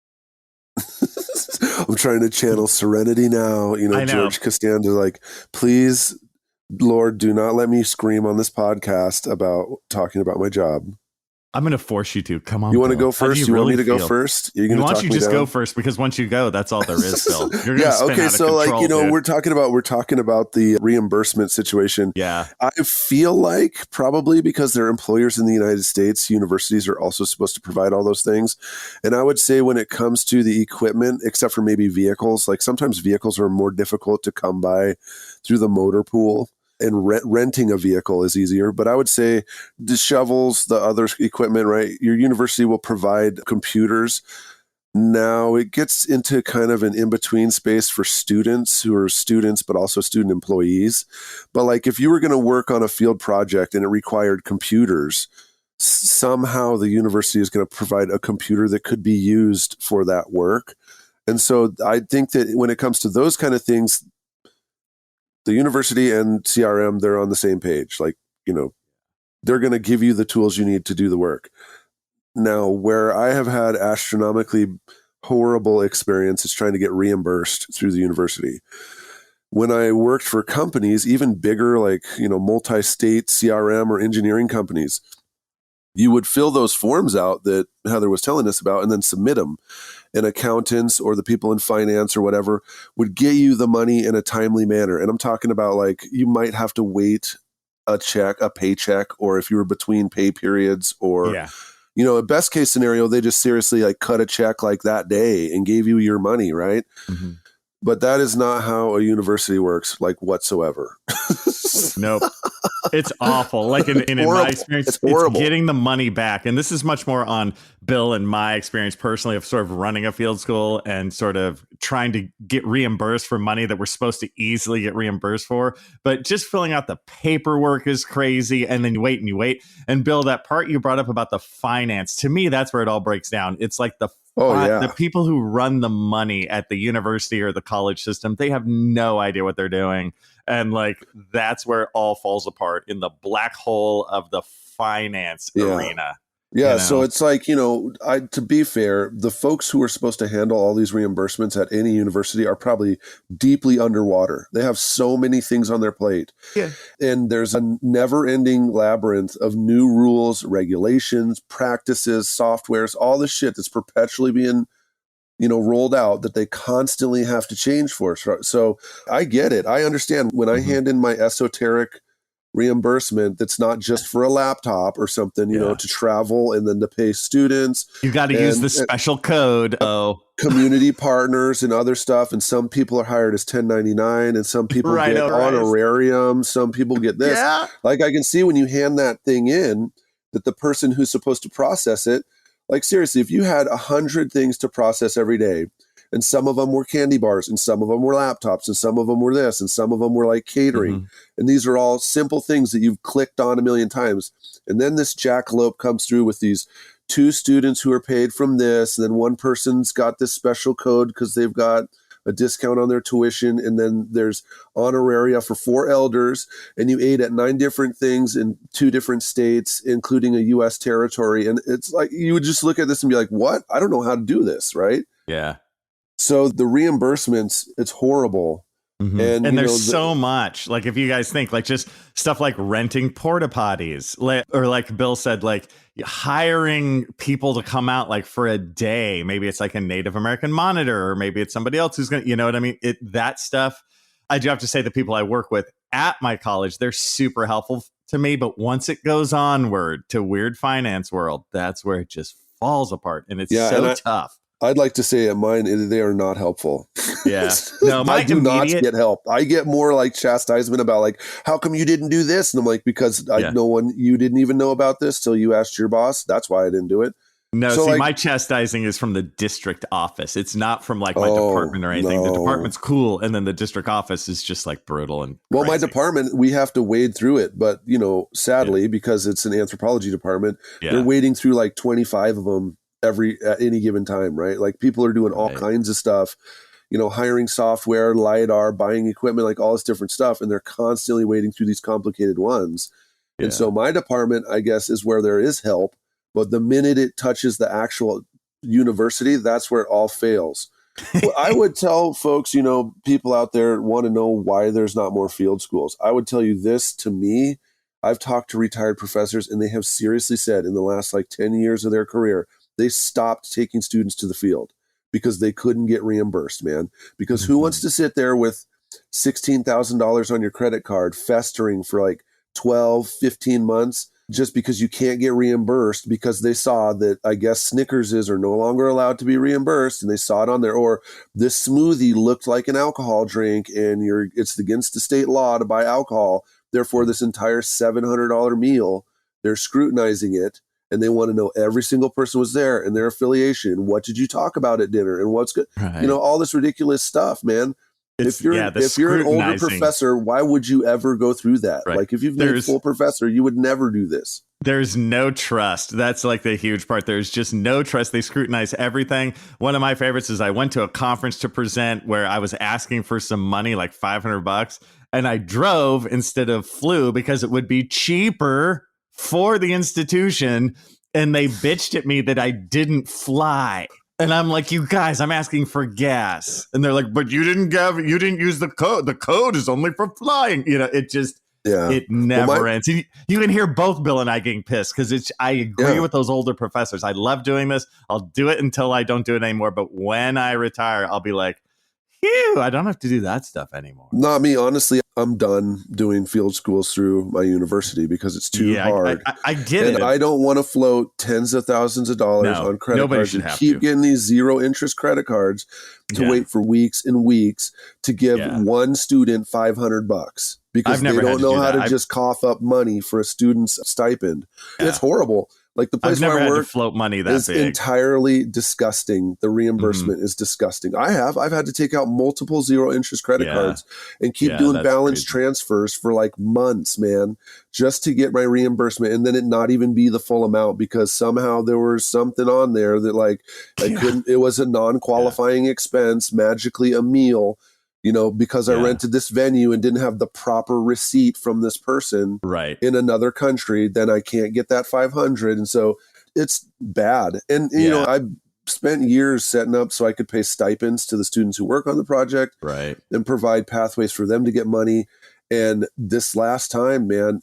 I'm trying to channel Serenity now. George Costanza, like, please, Lord, do not let me scream on this podcast about talking about my job. I'm going to force you to. Come on, you want to go first? You want me to go first? Why don't you just go first? Because once you go, that's all there is, Bill. You're going to spin out of so control, dude. we're talking about the reimbursement situation. Yeah. I feel like probably because they're employers in the United States, universities are also supposed to provide all those things. And I would say when it comes to the equipment, except for maybe vehicles, like sometimes vehicles are more difficult to come by through the motor pool. And renting a vehicle is easier. But I would say the shovels, the other equipment, right? Your university will provide computers. Now it gets into kind of an in-between space for students who are students, but also student employees. But like if you were going to work on a field project and it required computers, somehow the university is going to provide a computer that could be used for that work. And so I think that when it comes to those kind of things, the university and CRM, they're on the same page. Like, they're going to give you the tools you need to do the work. Now, where I have had astronomically horrible experience is trying to get reimbursed through the university. When I worked for companies, even bigger, like, multi-state CRM or engineering companies, you would fill those forms out that Heather was telling us about and then submit them. And accountants or the people in finance or whatever would get you the money in a timely manner. And I'm talking about like you might have to wait a paycheck, or if you were between pay periods, or, a best case scenario, they just seriously like cut a check like that day and gave you your money, right? Mm-hmm. But that is not how a university works, like whatsoever. Nope. It's awful. Like in my experience, it's getting the money back. And this is much more on Bill and my experience personally of sort of running a field school and sort of trying to get reimbursed for money that we're supposed to easily get reimbursed for. But just filling out the paperwork is crazy. And then you wait. And Bill, that part you brought up about the finance, to me, that's where it all breaks down. It's like the people who run the money at the university or the college system, they have no idea what they're doing. And like, that's where it all falls apart, in the black hole of the finance arena. Yeah. So it's like, to be fair, the folks who are supposed to handle all these reimbursements at any university are probably deeply underwater. They have so many things on their plate. Yeah. And there's a never ending labyrinth of new rules, regulations, practices, softwares, all the shit that's perpetually being rolled out that they constantly have to change for. So I get it. I understand when I hand in my esoteric reimbursement that's not just for a laptop or something, to travel and then to pay students. You got to use the special code. Community partners and other stuff. And some people are hired as 1099 and some people get honorarium. Some people get this. Yeah. Like I can see when you hand that thing in that the person who's supposed to process it, like seriously, if you had 100 things to process every day, and some of them were candy bars, and some of them were laptops, and some of them were this, and some of them were like catering. And these are all simple things that you've clicked on a million times. And then this jackalope comes through with these 2 students who are paid from this, and then one person's got this special code because they've got a discount on their tuition, and then there's honoraria for 4 elders, and you ate at 9 different things in 2 different states, including a U.S. territory. And it's like, you would just look at this and be like, what? I don't know how to do this, right? Yeah. So the reimbursements, it's horrible. Mm-hmm. And there's so much, like if you guys think like just stuff like renting porta potties, or like Bill said, like hiring people to come out like for a day, maybe it's like a Native American monitor, or maybe it's somebody else who's going to, you know what I mean? That stuff, I do have to say the people I work with at my college, they're super helpful to me. But once it goes onward to weird finance world, that's where it just falls apart. And it's tough. I'd like to say at mine, they are not helpful. Yeah. No, I do not get help. I get more like chastisement about like, how come you didn't do this? And I'm like, because you didn't even know about this till you asked your boss. That's why I didn't do it. No, so my chastising is from the district office. It's not from like my department or anything. No. The department's cool. And then the district office is just like brutal and crazy. My department, we have to wade through it. But, sadly, because it's an anthropology department, they're wading through like 25 of them at any given time, right? Like people are doing all kinds of stuff, hiring software, LiDAR, buying equipment, like all this different stuff. And they're constantly wading through these complicated ones. Yeah. And so my department, I guess, is where there is help. But the minute it touches the actual university, that's where it all fails. Well, I would tell folks, people out there want to know why there's not more field schools. I would tell you this, to me, I've talked to retired professors and they have seriously said in the last 10 years of their career, they stopped taking students to the field because they couldn't get reimbursed, man. Because who wants to sit there with $16,000 on your credit card festering for 12, 15 months just because you can't get reimbursed because they saw that, I guess, Snickerses are no longer allowed to be reimbursed and they saw it on there, or this smoothie looked like an alcohol drink and it's against the state law to buy alcohol. Therefore, this entire $700 meal, they're scrutinizing it and they want to know every single person was there and their affiliation. What did you talk about at dinner and what's good? Right. All this ridiculous stuff, man. If you're an older professor, why would you ever go through that? Right. If you've been a full professor, you would never do this. There's no trust. That's the huge part. There's just no trust. They scrutinize everything. One of my favorites is I went to a conference to present where I was asking for some money, like $500, and I drove instead of flew because it would be cheaper for the institution. And they bitched at me that I didn't fly. And I'm like, you guys, I'm asking for gas. And they're like, but you didn't use the code. The code is only for flying. It never ends. You can hear both Bill and I getting pissed because I agree with those older professors. I love doing this. I'll do it until I don't do it anymore. But when I retire, I'll be like, phew, I don't have to do that stuff anymore. Not me. Honestly, I'm done doing field schools through my university because it's too hard. I get it. And I don't want to float tens of thousands of dollars on credit cards and keep getting these zero interest credit cards to wait for weeks and weeks to give one student $500 because they don't know how to just cough up money for a student's stipend. Yeah. It's horrible. The place where I work float money that is big. Entirely disgusting. The reimbursement is disgusting. I've had to take out multiple zero interest credit cards and keep doing balance transfers for months, man, just to get my reimbursement, and then it not even be the full amount because somehow there was something on there that I couldn't. It was a non-qualifying expense, magically a meal. Because I rented this venue and didn't have the proper receipt from this person in another country, then I can't get that 500. And so it's bad. And, I spent years setting up so I could pay stipends to the students who work on the project and provide pathways for them to get money. And this last time, man,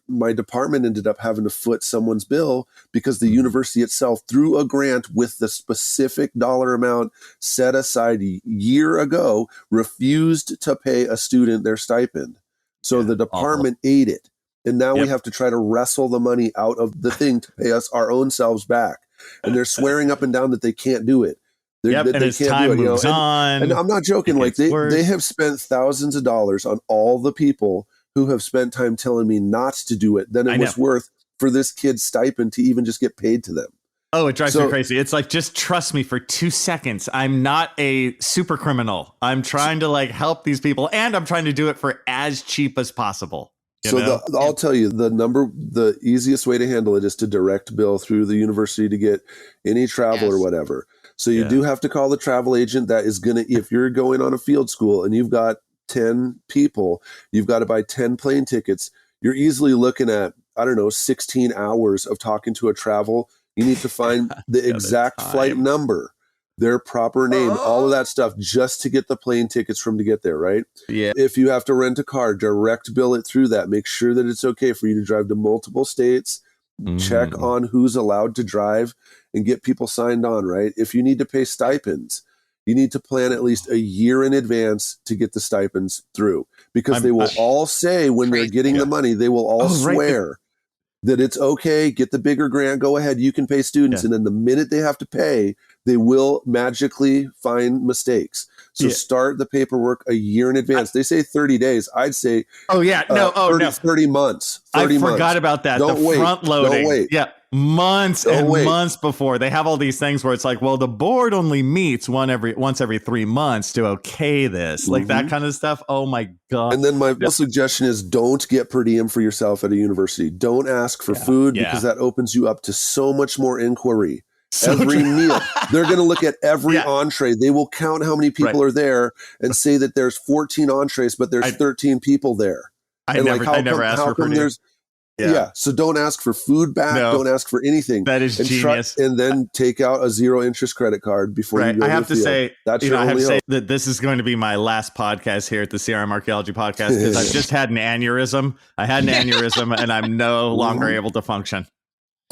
my department ended up having to foot someone's bill because the university itself, through a grant with the specific dollar amount set aside a year ago, refused to pay a student their stipend. So the department ate it. And now we have to try to wrestle the money out of the thing to pay us our own selves back. And they're swearing up and down that they can't do it. And as time moves on. And I'm not joking. They have spent thousands of dollars on all the people who have spent time telling me not to do it than it was worth for this kid's stipend to even just get paid to them. Oh, it drives me crazy. It's just trust me for 2 seconds. I'm not a super criminal. I'm trying to help these people, and I'm trying to do it for as cheap as possible. I'll tell you the easiest way to handle it is to direct bill through the university to get any travel or whatever. So you do have to call the travel agent that is going to, if you're going on a field school and you've got 10 people, you've got to buy 10 plane tickets. You're easily looking at, 16 hours of talking to a travel. You need to find the exact flight number, their proper name, all of that stuff just to get the plane tickets from to get there, right? Yeah. If you have to rent a car, direct bill it through that. Make sure that it's okay for you to drive to multiple states. Check on who's allowed to drive and get people signed on, right? If you need to pay stipends, you need to plan at least a year in advance to get the stipends through because they will all say when they're getting the money, they will all swear that it's okay, get the bigger grant, go ahead, you can pay students. And then the minute they have to pay, they will magically find mistakes. So start the paperwork a year in advance. They say 30 days. I'd say 30 months. 30 I forgot about that. Don't wait. Front loading. Don't wait. Yeah. Months months before. They have all these things where it's the board only meets once every 3 months to okay this. That kind of stuff. Oh my God. And then my suggestion is don't get per diem for yourself at a university. Don't ask for food because that opens you up to so much more inquiry. Every meal. They're going to look at every entree. They will count how many people are there and say that there's 14 entrees, but there's 13 people there. I never asked for per diem. Yeah. So don't ask for food back. No, don't ask for anything. That is genius. And then take out a 0 interest credit card before you go. I have to say, that's I have to say that this is going to be my last podcast here at the CRM Archaeology Podcast because I've just had an aneurysm. I had an aneurysm and I'm no longer able to function.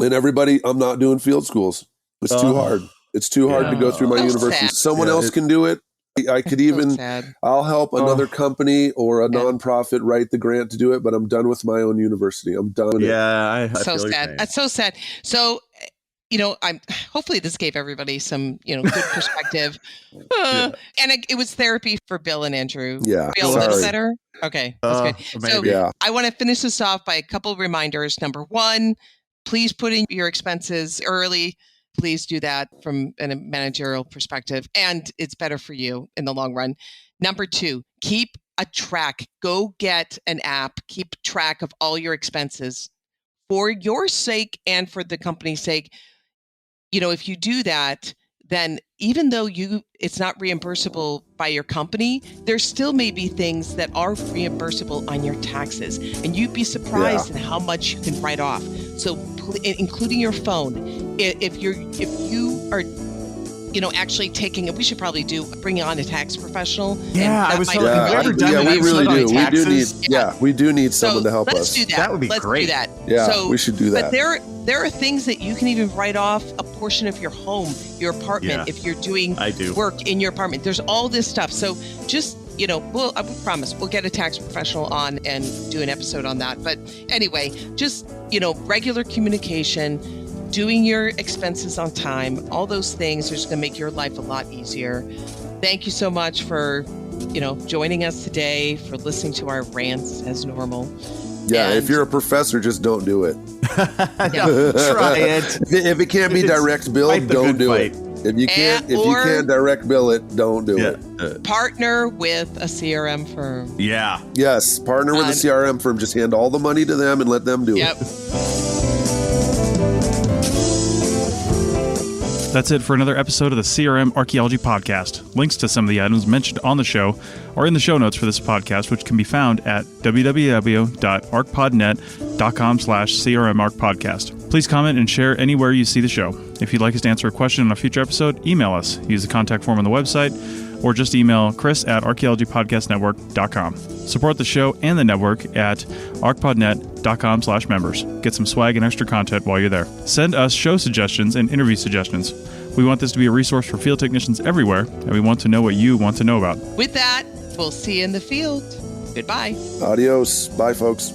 And everybody, I'm not doing field schools. It's too hard. It's too hard to go through my university. Someone else can do it. I could even, I'll help another company or a nonprofit write the grant to do it, but I'm done with my own university. I'm done with it. I so sad. That's so sad. So, hopefully this gave everybody some, good perspective. And it was therapy for Bill and Andrew. Yeah. Feel a little better? Okay. That's good. So I want to finish this off by a couple of reminders. Number one, please put in your expenses early. Please do that from a managerial perspective, and it's better for you in the long run. Number two, keep a track. Go get an app. Keep track of all your expenses for your sake and for the company's sake. If you do that, then even though it's not reimbursable by your company, there still may be things that are reimbursable on your taxes, and you'd be surprised at how much you can write off. So, including your phone, if you are, actually taking it, we should probably bring on a tax professional. Yeah, I was thinking, we really do. We do need someone to help us. Let's do that. That would be great. Do that. Yeah, we should do that. But there are things that you can even write off a portion of your home, your apartment, if you're doing work in your apartment. There's all this stuff. So just, I promise we'll get a tax professional on and do an episode on that. But anyway, just, regular communication, doing your expenses on time, all those things are just going to make your life a lot easier. Thank you so much for, joining us today, for listening to our rants as normal. Yeah, if you're a professor, just don't do it. Try it. If it can't be direct bill, don't do it. If you can't direct bill it, don't do it. Partner with a CRM firm. Yeah. Yes, partner with a CRM firm. Just hand all the money to them and let them do it. That's it for another episode of the CRM Archaeology Podcast. Links to some of the items mentioned on the show are in the show notes for this podcast, which can be found at www.archpodnet.com/CRMArchPodcast. Please comment and share anywhere you see the show. If you'd like us to answer a question on a future episode, email us. Use the contact form on the website, or just email chris@archaeologypodcastnetwork.com. Support the show and the network at archpodnet.com/members. Get some swag and extra content while you're there. Send us show suggestions and interview suggestions. We want this to be a resource for field technicians everywhere, and we want to know what you want to know about. With that, we'll see you in the field. Goodbye. Adios. Bye, folks.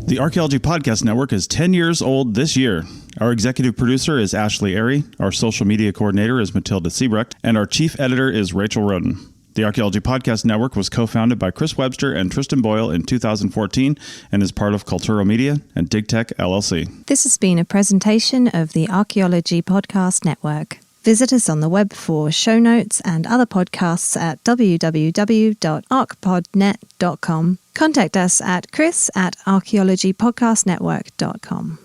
The Archaeology Podcast Network is 10 years old this year. Our executive producer is Ashley Airy, our social media coordinator is Matilda Siebrecht, and our chief editor is Rachel Roden. The Archaeology Podcast Network was co-founded by Chris Webster and Tristan Boyle in 2014 and is part of Cultural Media and DigTech LLC. This has been a presentation of the Archaeology Podcast Network. Visit us on the web for show notes and other podcasts at www.archpodnet.com. Contact us at chris@archaeologypodcastnetwork.com.